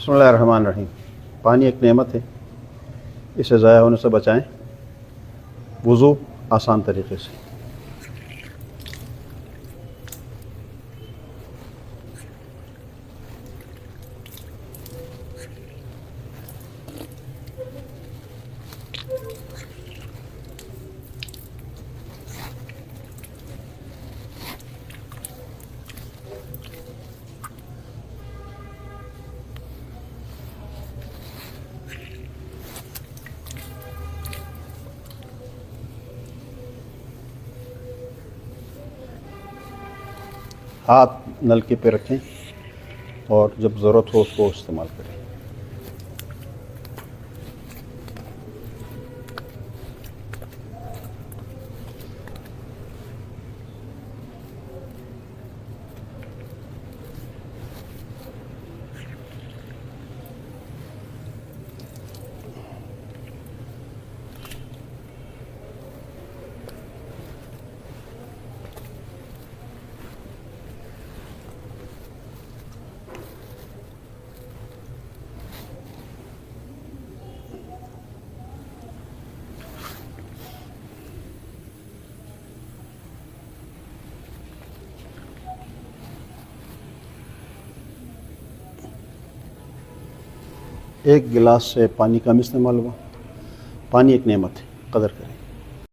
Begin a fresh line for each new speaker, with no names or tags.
बिस्मिल्लाहिर्रहमानिर्रहीम। पानी एक नेमत है, इसे ज़ाया होने से बचाएं। वुज़ू आसान तरीके से। हाथ नलके पे रखें और जब ज़रूरत हो उसको इस्तेमाल करें। एक गिलास से पानी कम इस्तेमाल हुआ। पानी एक नेमत है, कदर करें।